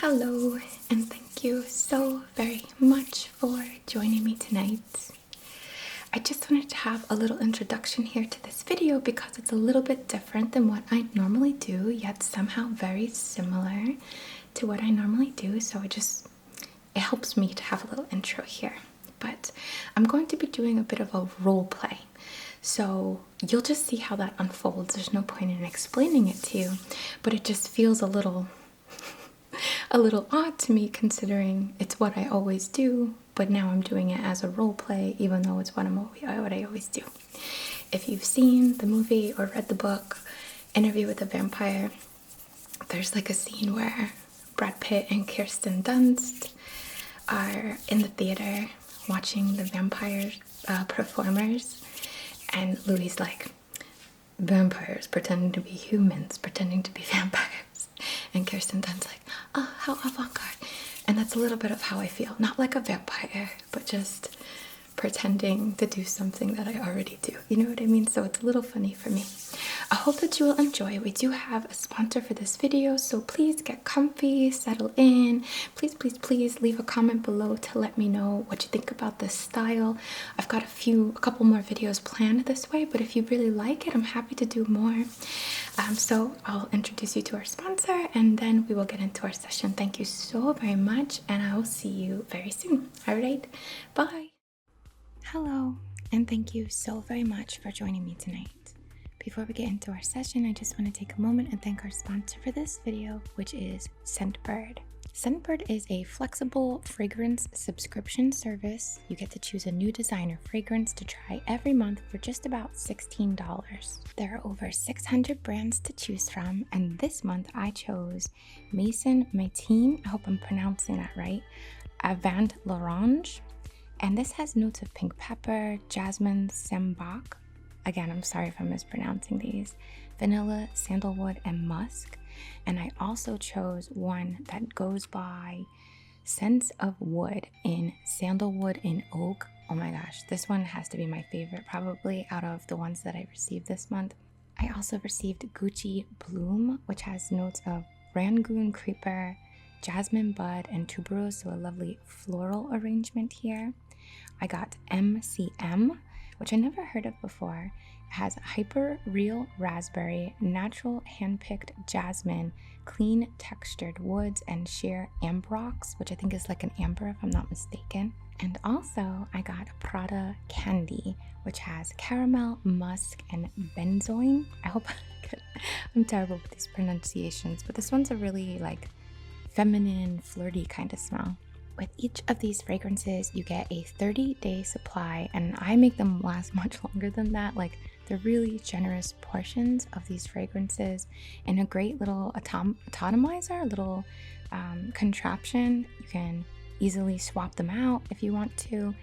Hello, and thank you so very much for joining me tonight. I just wanted to have a little introduction here to this video because it's a little bit different than what I normally do, yet somehow very similar to what I normally do. So it helps me to have a little intro here. But I'm going to be doing a bit of a role play. So you'll just see how that unfolds. There's no point in explaining it to you, but it just feels a little odd to me considering it's what I always do, but now I'm doing it as a role play even though it's what I always do. If you've seen the movie or read the book Interview with a Vampire, there's like a scene where Brad Pitt and Kirsten Dunst are in the theater watching the vampire performers, and Louis like, vampires pretending to be humans, pretending to be vampires. And Kirsten Dunst's like, oh, how avant-garde. And that's a little bit of how I feel. Not like a vampire, but just pretending to do something that I already do. You know what I mean? So it's a little funny for me. I hope that you will enjoy. We do have a sponsor for this video, so please get comfy, settle in. Please leave a comment below to let me know what you think about this style. I've got a couple more videos planned this way, but if you really like it, I'm happy to do more. So I'll introduce you to our sponsor and then we will get into our session. Thank you so very much, and I will see you very soon. All right, bye. Hello, and thank you so very much for joining me tonight. Before we get into our session, I just want to take a moment and thank our sponsor for this video, which is Scentbird. Scentbird is a flexible fragrance subscription service. You get to choose a new designer fragrance to try every month for just about $16. There are over 600 brands to choose from, and this month I chose Maison Martin, I hope I'm pronouncing that right, avant-garde. And this has notes of pink pepper, jasmine, sambac. Again, I'm sorry if I'm mispronouncing these. Vanilla, sandalwood, and musk. And I also chose one that goes by scents of wood in sandalwood and oak. Oh my gosh, this one has to be my favorite probably out of the ones that I received this month. I also received Gucci Bloom, which has notes of Rangoon creeper, jasmine bud, and tuberose, so a lovely floral arrangement here. I got MCM, which I never heard of before. It has hyper real raspberry, natural hand-picked jasmine, clean textured woods, and sheer ambrox, which I think is like an amber if I'm not mistaken. And also I got Prada Candy, which has caramel, musk, and benzoin. I hope I'm terrible with these pronunciations, but this one's a really like feminine, flirty kind of smell. With each of these fragrances, you get a 30-day supply, and I make them last much longer than that. Like, they're really generous portions of these fragrances in a great little atomizer, little contraption. You can easily swap them out if you want to,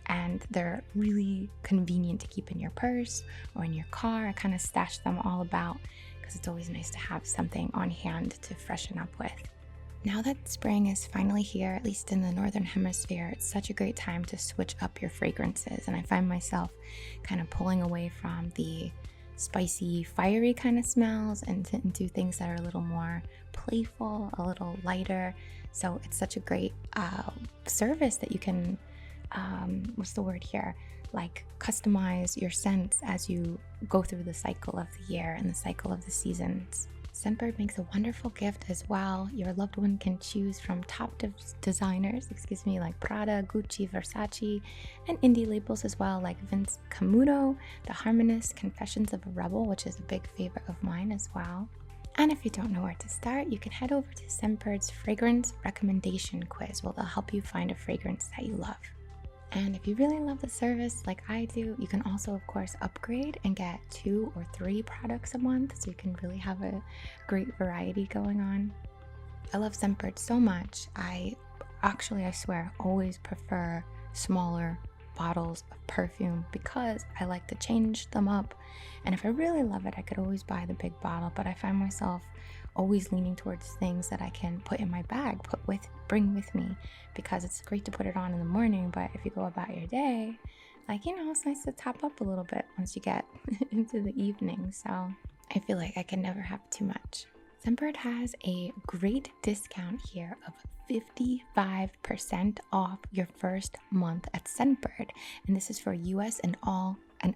and they're really convenient to keep in your purse or in your car. I kind of stash them all about because it's always nice to have something on hand to freshen up with. Now that spring is finally here, at least in the Northern Hemisphere, it's such a great time to switch up your fragrances. And I find myself kind of pulling away from the spicy, fiery kind of smells and into things that are a little more playful, a little lighter. So it's such a great service that you can, what's the word here? Like customize your scents as you go through the cycle of the year and the cycle of the seasons. Scentbird makes a wonderful gift as well. Your loved one can choose from top designers, like Prada, Gucci, Versace, and indie labels as well, like Vince Camuto, The Harmonist, Confessions of a Rebel, which is a big favorite of mine as well. And if you don't know where to start, you can head over to Scentbird's fragrance recommendation quiz, where they'll help you find a fragrance that you love. And if you really love the service like I do, you can also, of course, upgrade and get 2 or 3 products a month, so you can really have a great variety going on. I love Scentbird so much. I swear, always prefer smaller bottles of perfume because I like to change them up. And if I really love it, I could always buy the big bottle, but I find myself always leaning towards things that I can put in my bag, bring with me, because it's great to put it on in the morning, but if you go about your day, it's nice to top up a little bit once you get into the evening. So I feel like I can never have too much. Scentbird has a great discount here of 55% off your first month at Scentbird. And this is for US and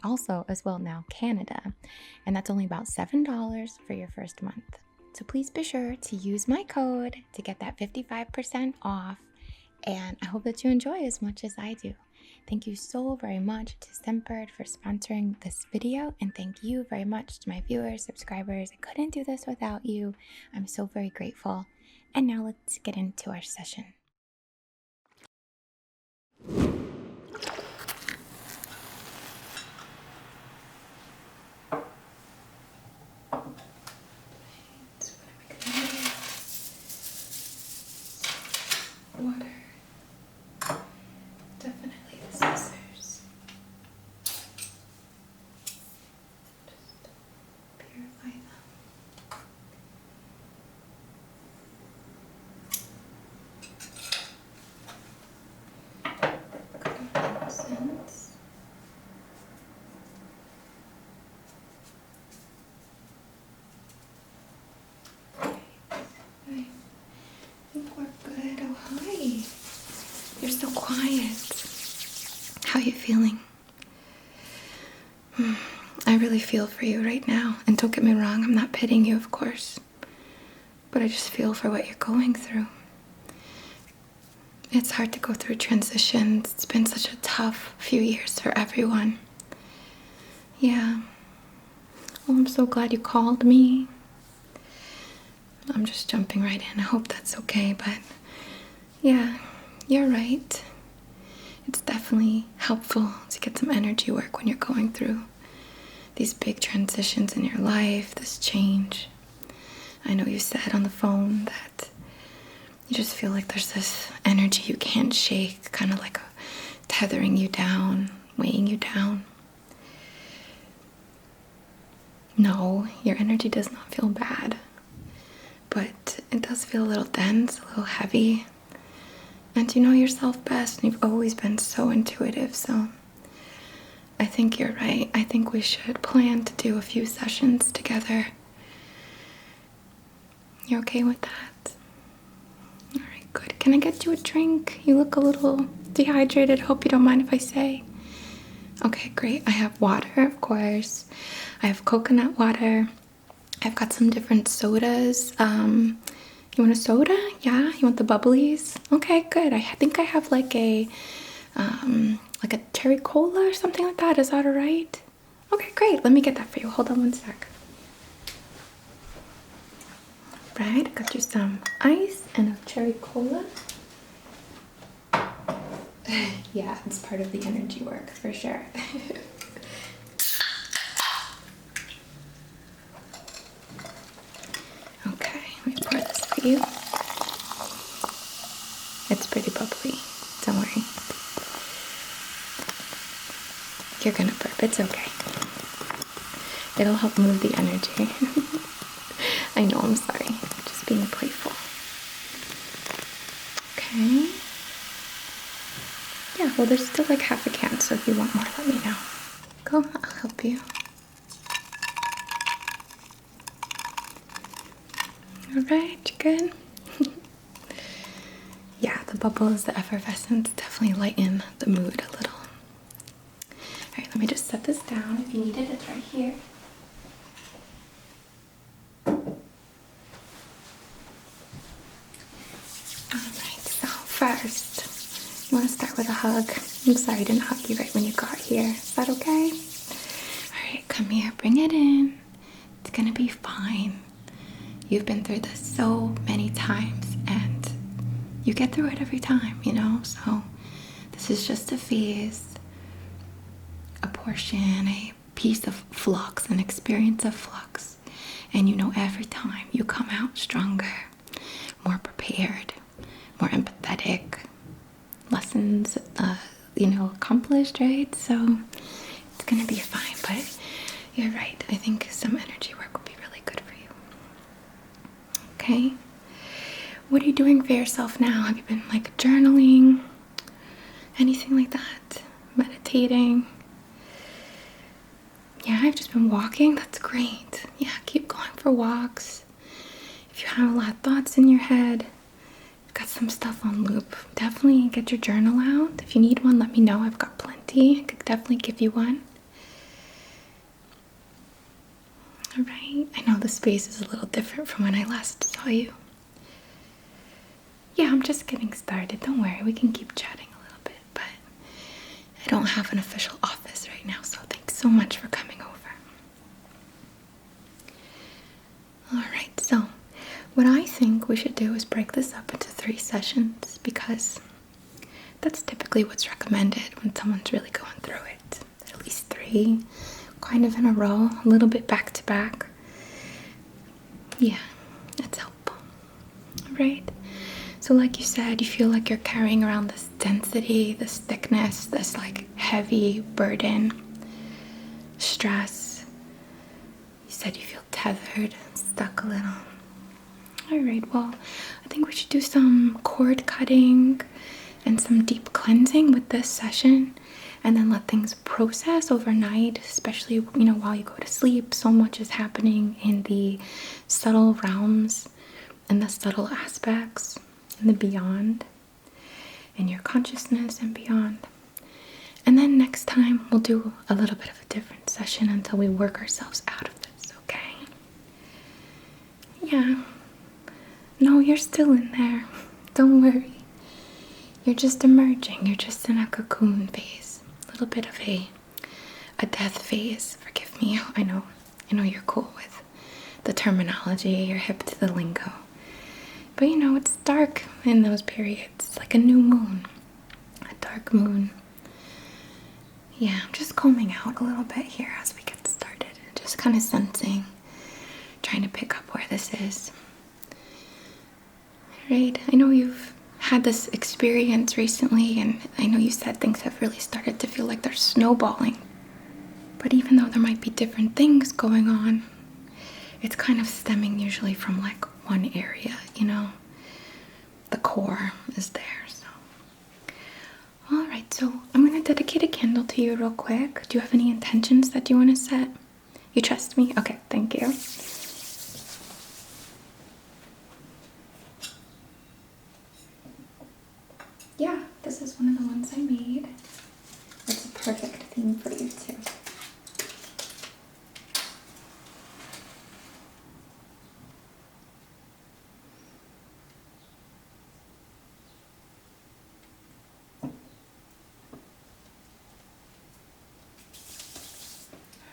also as well now Canada. And that's only about $7 for your first month. So please be sure to use my code to get that 55% off. And I hope that you enjoy as much as I do. Thank you so very much to Scentbird for sponsoring this video, and thank you very much to my viewers, subscribers. I couldn't do this without you. I'm so very grateful. And now let's get into our session. Water. Definitely the scissors. Just purify them. Good scents. Right. I think we're good. Oh, hi. You're so quiet. How are you feeling? I really feel for you right now. And don't get me wrong, I'm not pitying you, of course. But I just feel for what you're going through. It's hard to go through transitions. It's been such a tough few years for everyone. Yeah. Well, I'm so glad you called me. I'm just jumping right in. I hope that's okay, but yeah, you're right. It's definitely helpful to get some energy work when you're going through these big transitions in your life, this change. I know you said on the phone that you just feel like there's this energy you can't shake, kind of like tethering you down, weighing you down. No, your energy does not feel bad, but it does feel a little dense, a little heavy. And you know yourself best, and you've always been so intuitive, so I think you're right. I think we should plan to do a few sessions together. You okay with that? All right, good. Can I get you a drink? You look a little dehydrated. Hope you don't mind if I say. Okay, great. I have water, of course. I have coconut water. I've got some different sodas. You want a soda? Yeah? You want the bubblies? Okay, good. I think I have like a cherry cola or something like that. Is that all right? Okay, great. Let me get that for you. Hold on one sec. Right, I got you some ice and a cherry cola. Yeah, it's part of the energy work for sure. Okay, let me pour this for you. It's pretty bubbly. Don't worry. You're gonna burp. It's okay. It'll help move the energy. I know, I'm sorry. Just being playful. Okay. Yeah, well, there's still like half a can, so if you want more, let me know. Go, I'll help you. Alright, good. Yeah, the bubbles, the effervescence definitely lighten the mood a little. Alright, let me just set this down. If you need it, it's right here. Alright, so first, you want to start with a hug. I'm sorry I didn't hug you right when you got here. Is that okay? Alright, come here, bring it in. It's gonna be fine. You've been through this so many times, and you get through it every time, you know? So this is just a phase, a portion, a piece of flux, an experience of flux. And you know every time you come out stronger, more prepared, more empathetic, lessons, accomplished, right? So it's gonna be fine, but you're right. I think some energy work would be really good for you. Okay? What are you doing for yourself now? Have you been like journaling? Anything like that? Meditating? Yeah, I've just been walking. That's great. Yeah, keep going for walks. if you have a lot of thoughts in your head, got some stuff on loop, definitely get your journal out. If you need one, let me know. I've got plenty. I could definitely give you one. Alright, I know the space is a little different from when I last saw you. Yeah, I'm just getting started. Don't worry, we can keep chatting a little bit, but I don't have an official office right now, so thanks so much for coming over. Alright, so what I think we should do is break this up into 3 sessions, because that's typically what's recommended when someone's really going through it. At least 3, kind of in a row, a little bit back to back. Yeah, that's helpful. Right? So like you said, you feel like you're carrying around this density, this thickness, this like heavy burden, stress. You said you feel tethered, stuck a little. Alright, well, I think we should do some cord cutting and some deep cleansing with this session, and then let things process overnight, especially, while you go to sleep. So much is happening in the subtle realms and the subtle aspects and the beyond, in your consciousness and beyond. And then next time we'll do a little bit of a different session until we work ourselves out of this, okay? Yeah. No, you're still in there. Don't worry. You're just emerging. You're just in a cocoon phase. A little bit of a death phase. Forgive me. I know you're cool with the terminology. You're hip to the lingo. But it's dark in those periods. It's like a new moon. A dark moon. Yeah, I'm just combing out a little bit here as we get started. Just kind of sensing. Trying to pick up where this is. Right, I know you've had this experience recently, and I know you said things have really started to feel like they're snowballing. But even though there might be different things going on, it's kind of stemming usually from like one area, The core is there, so. Alright, so I'm going to dedicate a candle to you real quick. Do you have any intentions that you want to set? You trust me? Okay, thank you. Yeah, this is one of the ones I made. It's a perfect theme for you too.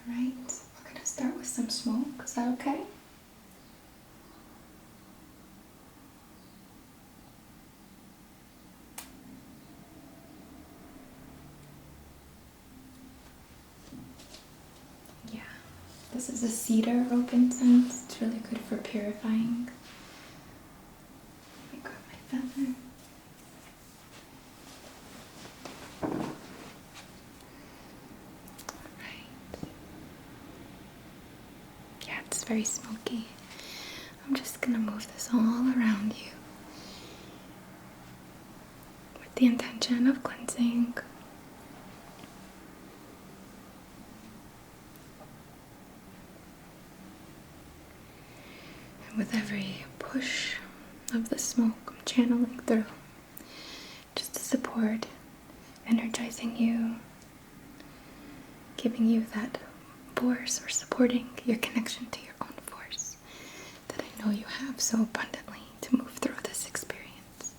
Alright, we're going to start with some smoke. Is that okay? This is a cedar rope incense. It's really good for purifying. Let me grab my feather. Alright. Yeah, it's very smoky. I'm just gonna move this all around you with the intention of cleansing. With every push of the smoke, I'm channeling through just to support, energizing you, giving you that force, or supporting your connection to your own force that I know you have so abundantly to move through this experience.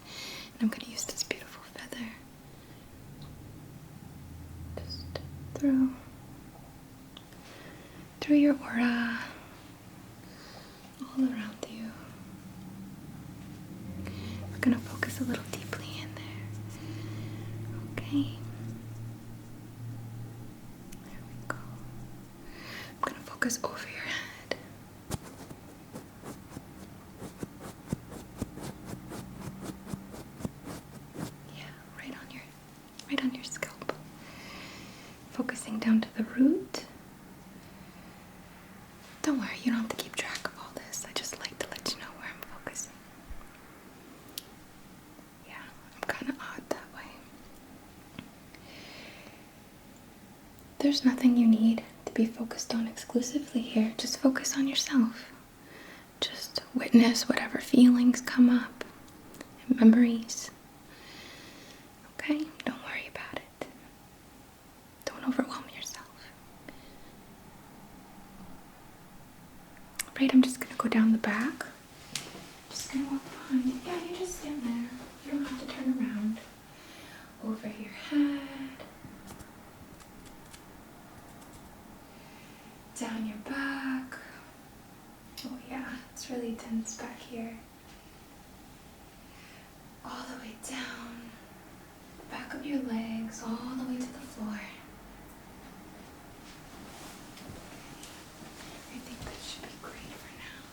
And I'm going to use this beautiful feather just through your aura, all around you. We're going to focus a little deeply in there. Okay. There we go. I'm going to focus over your head. Yeah, right on your scalp. Focusing down to the root. Don't worry, you don't have to keep track of all this. I just like to let you know where I'm focusing. Yeah, I'm kind of odd that way. There's nothing you need to be focused on exclusively here. Just focus on yourself. Just witness whatever feelings come up and memories. Okay? Don't worry about it. Don't overwhelm yourself. Right, I'm just going to go down the back. Just going to walk behind you. Yeah, you just stand there. You don't have to turn around. Over your head. Down your back. Oh yeah, it's really tense back here. All the way down. Back of your legs, all the way to the floor. I think that should be great for now.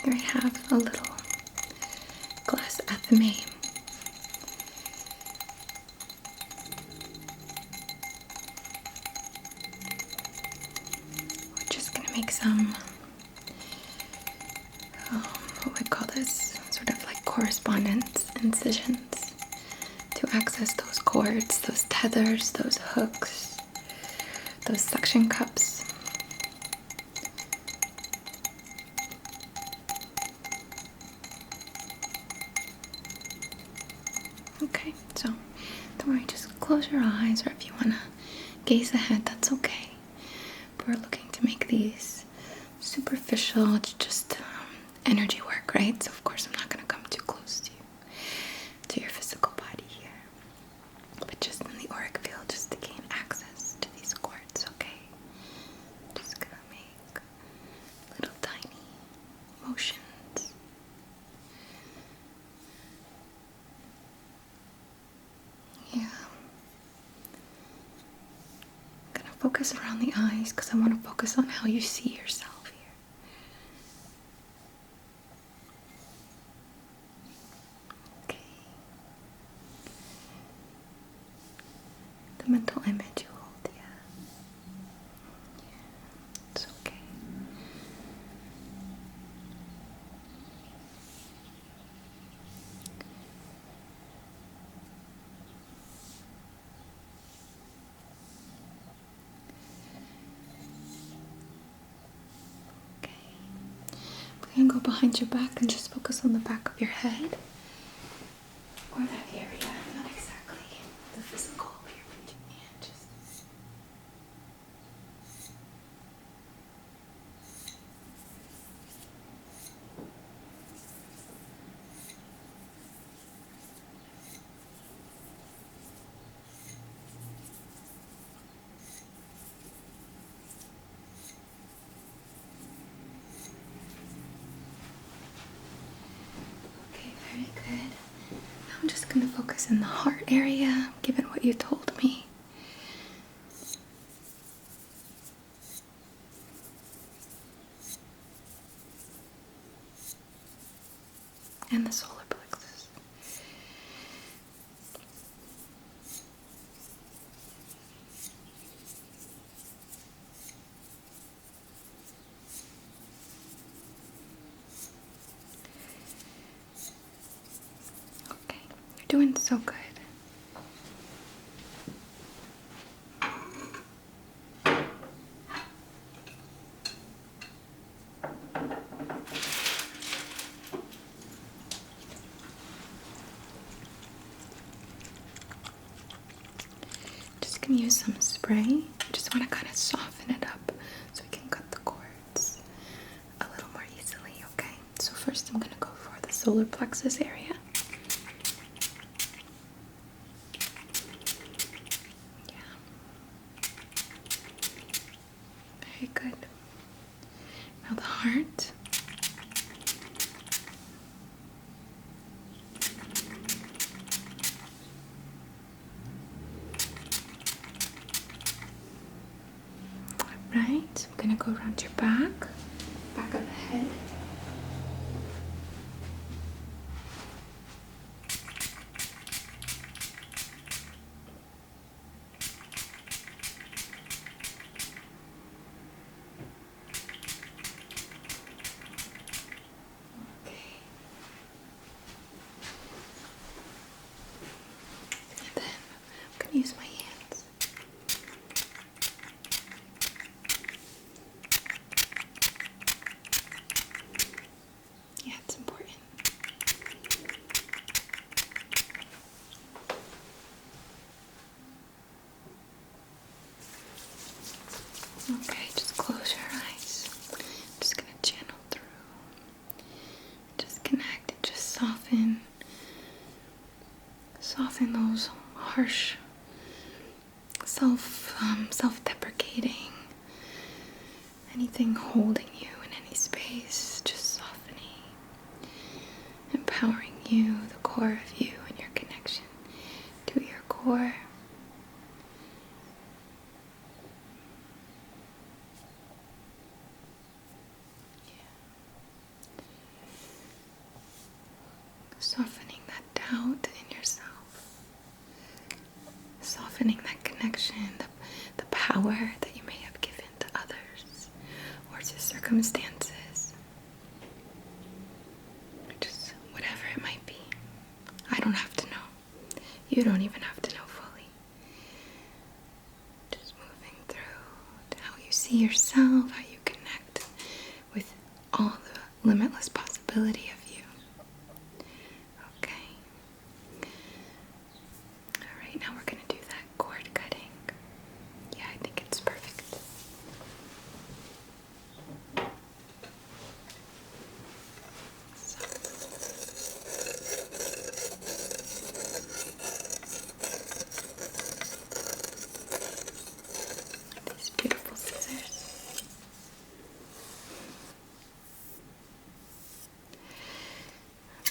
Here I have a little glass athamame. We're just going to make some, what we call this, sort of like correspondence incisions to access those cords, those tethers, those hooks, those suction cups. Okay, so don't worry, just close your eyes, or if you want to gaze ahead, that's okay. But we're looking to make these superficial, it's just energy work, right? So of course I'm not going to come too close to your physical body here. But just in the auric field, just to gain access to these cords, okay? Just going to make little tiny motions. Yeah. I'm gonna focus around the eyes because I want to focus on how you see yourself here. Okay. The mental image you hold, yeah. It's okay. I'm gonna go behind your back and just focus on the back of your head. Or that area, not exactly the physical here, but yeah, just. Very good. Now I'm just going to focus in the heart area, given what you told me. And the solar plexus. Okay, you're doing so good. Just gonna use some spray. Just want to kind of soften it up so we can cut the cords a little more easily, okay? So first I'm gonna go for the solar plexus area. Very good. Now the heart. Right, I'm gonna go around your back of the head. And then I'm going to use self-deprecating, anything holding you in any space, just softening, empowering you, the core of you, and your connection to your core. Softening that doubt in yourself, softening that connection, the power that you may have given to others or to circumstances, or just whatever it might be. I don't have to know. You don't even have to know fully. Just moving through to how you see yourself, how you connect with all the limitless possibility of you. Alright, now we're going to do that cord cutting. Yeah, I think it's perfect. So. These beautiful scissors.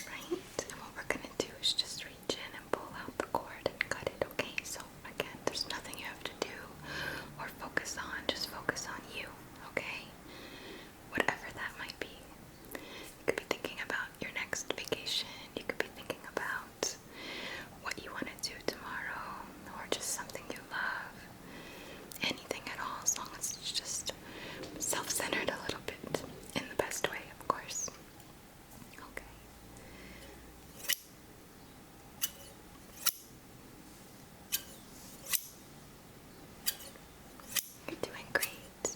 Right, and what we're going to do is just reach in and pull out the cord and cut it, okay? So again, there's nothing you have to do or focus on, just focus on you, okay? Whatever that might be. You could be thinking about your next vacation, you could be thinking about what you want to do tomorrow, or just something you love. Anything at all, as long as it's just self-centered a little bit, in the best way, of course. Okay. You're doing great.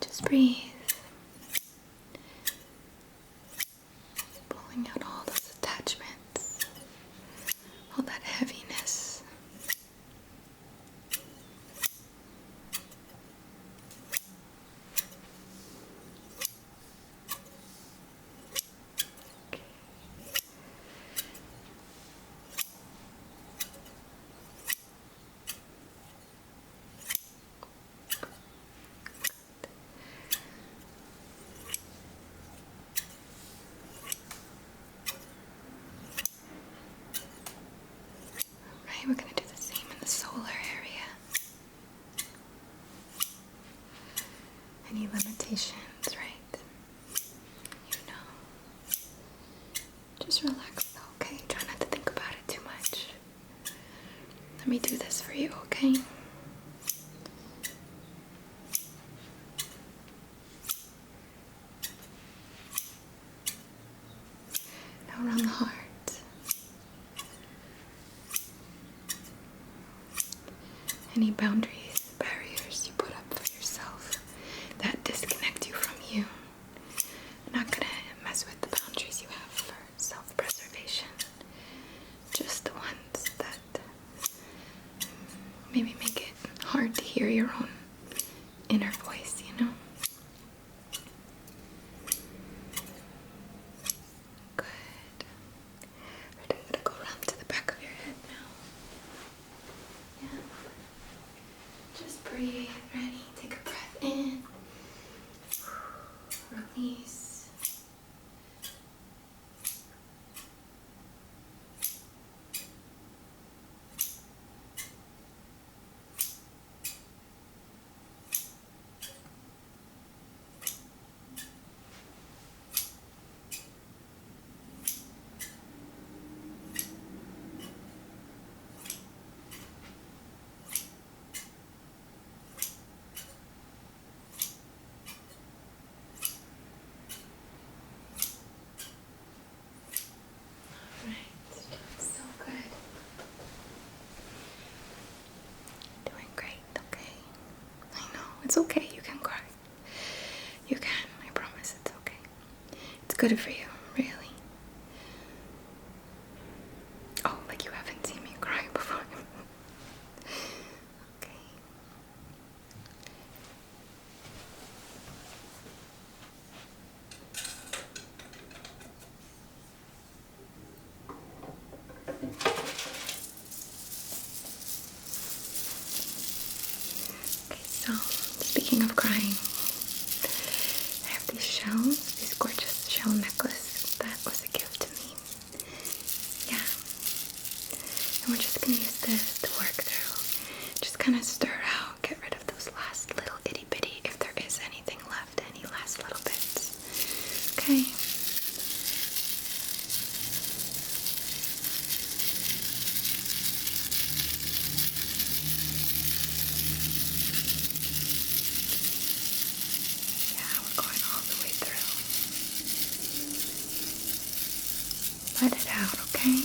Just breathe. Pulling out all those attachments, all that heaviness. Right, we're going to do the same in the solar area. Any limitations, right? You know. Just relax, okay? Try not to think about it too much. Let me do this for you, okay? Now around the heart. Any boundaries, barriers you put up for yourself that disconnect you from you. I'm not gonna mess with the boundaries you have for self-preservation. Just the ones that maybe make it hard to hear your own inner voice, you know? Good. Right, I'm gonna go around to the back of your head now. Yeah. Just breathe. Ready? Take a breath in. Release. It's okay, you can cry. You can, I promise it's okay. It's good for you, really. Oh, like you haven't seen me cry before. Okay. Speaking of crying, I have these shells, this gorgeous shell necklace that was a gift to me. Yeah. And we're just gonna use this to work through. Just kind of stir out, get rid of those last little itty bitty, if there is anything left, any last little bits. Okay. Yeah, we're going all the way through. Let it out, okay?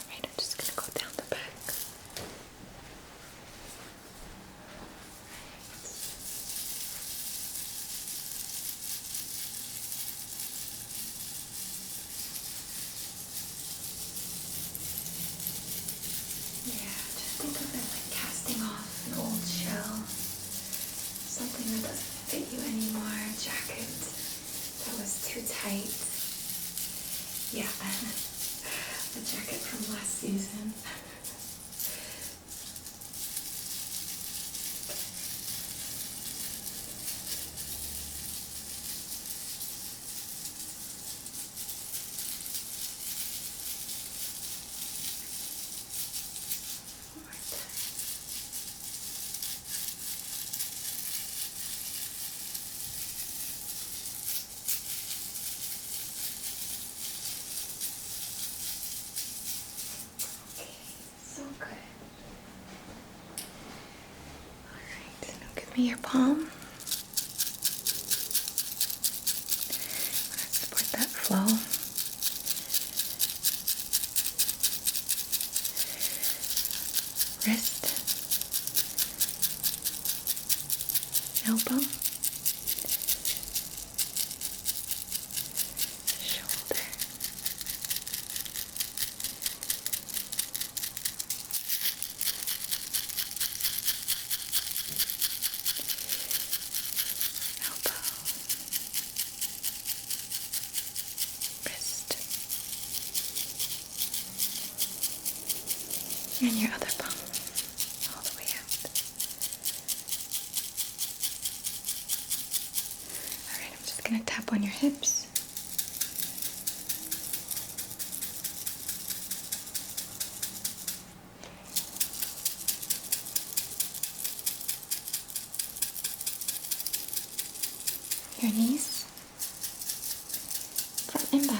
Alright, I'm just gonna go down the back. Yeah, just think of it like casting off an old shell. Something that doesn't fit you anymore. A jacket that was too tight. Yeah, a jacket from last season. One more time. So good. Alright, now give me your palm. Let's support that flow. Wrist. Elbow. Shoulder. Elbow, wrist, and your other palm all the way out. Alright, I'm just gonna tap on your hips. Your knees, front and back.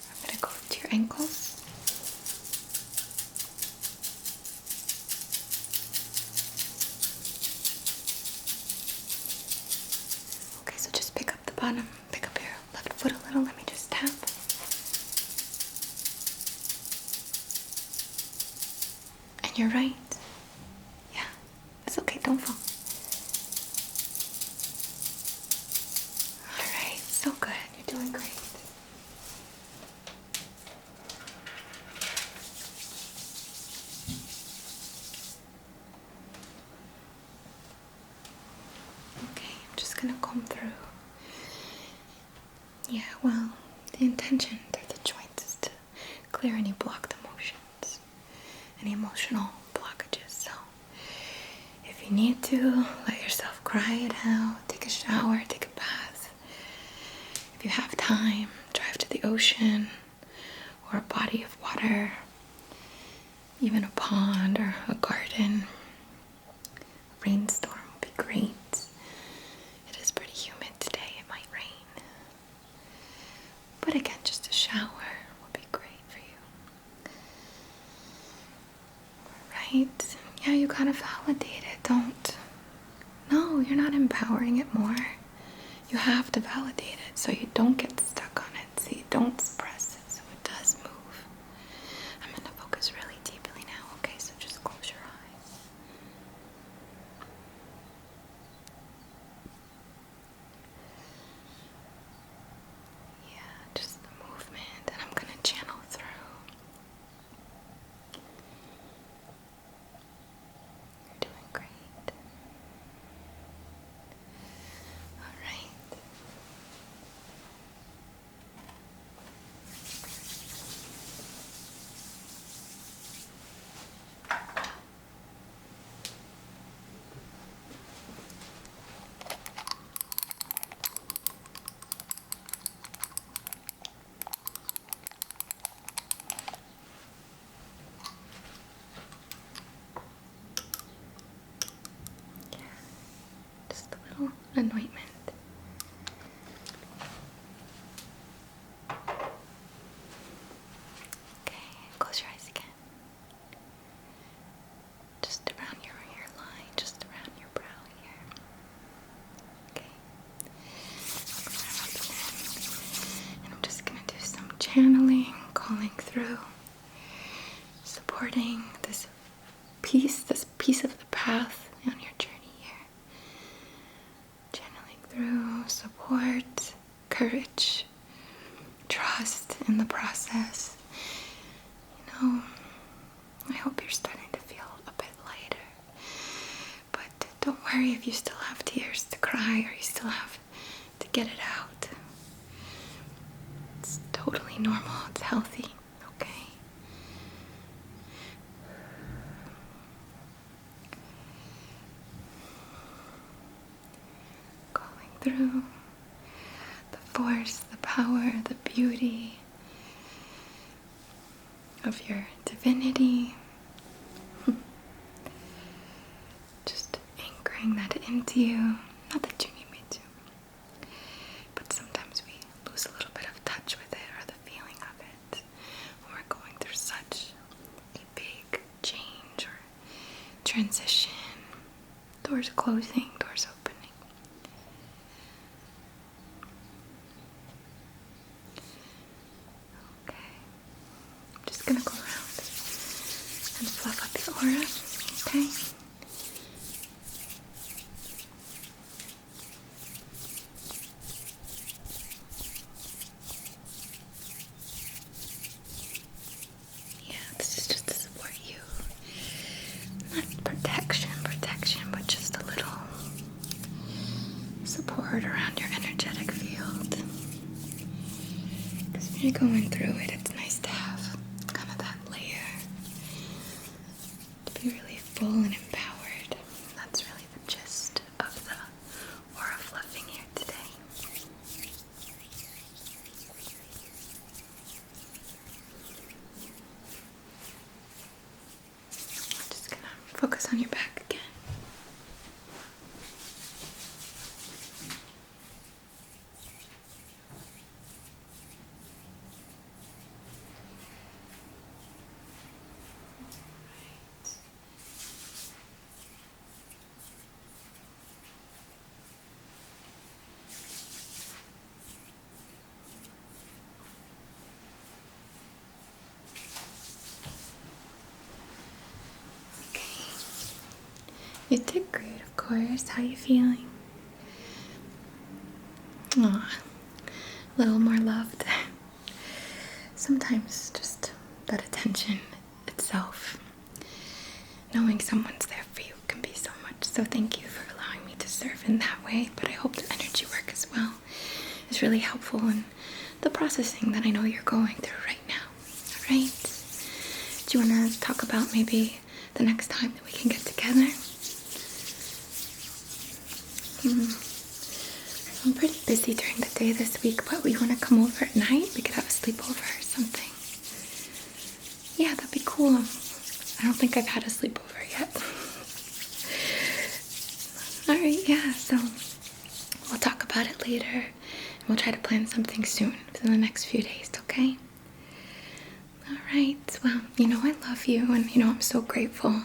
I'm going to go to your ankles. Okay, so just pick up the bottom, pick up your left foot a little. Let me just tap. And you're right. Yeah, it's okay, don't fall. Alright, so good. You're doing great. Okay, I'm just gonna comb through. Yeah, well, the intention through the joints is to clear any blocked emotions, any emotional blockages. So if you need to, let yourself cry it out, take a shower, take a bath. If you have time, drive to the ocean or a body of water, even a pond or a garden. A rainstorm would be great. It is pretty humid today, it might rain. But again, just a shower would be great for you. Right? Yeah, you gotta validate it. No, you're not empowering it more. You have to validate it so you don't get stuck on it, so you don't suppress it, so it does move. I'm going to focus really deeply now, okay? So just close your eyes. Yeah, just the movement, and I'm going to channel through. You're doing great. All right. Just a little anointment. Okay, close your eyes again. Just around your hairline, just around your brow here. Okay. And I'm just gonna do some channeling, calling through, supporting this piece of the path on your journey here. Channeling through support, courage, trust in the process. You know, I hope you're starting to feel a bit lighter. But don't worry if you still have tears to cry or you still have to get it out. It's totally normal. It's healthy. Okay? Going through the force, the power, the beauty of your divinity. Just anchoring that into you. Not that you need me to, but sometimes we lose a little bit of touch with it or the feeling of it when we're going through such a big change or transition. Doors closing, doors opening. Okay. I'm just gonna go around and fluff up your aura, okay? Yeah, this is just to support you. Not protection, but just a little support around your energetic field. Because when you're going through it, it's nice to have kind of that layer to be really full and empowered. That's really the gist of the aura fluffing here today. I'm just gonna focus on your back again. You did great, of course. How you feeling? Aw, a little more loved. Sometimes just that attention itself, knowing someone's there for you can be so much. So thank you for allowing me to serve in that way. But I hope the energy work as well is really helpful in the processing that I know you're going through right now. All right? Do you want to talk about maybe the next time that we can get together? I'm pretty busy during the day this week, but we want to come over at night? We could have a sleepover or something. Yeah, that'd be cool. I don't think I've had a sleepover yet. Alright, yeah, so we'll talk about it later. And we'll try to plan something soon, within the next few days, okay? Alright, well, I love you, and I'm so grateful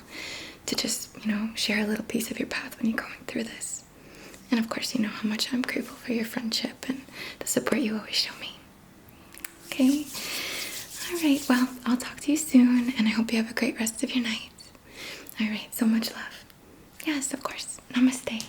to just, share a little piece of your path when you're going through this. And of course, you know how much I'm grateful for your friendship and the support you always show me. Okay? Alright, well, I'll talk to you soon, and I hope you have a great rest of your night. Alright, so much love. Yes, of course. Namaste.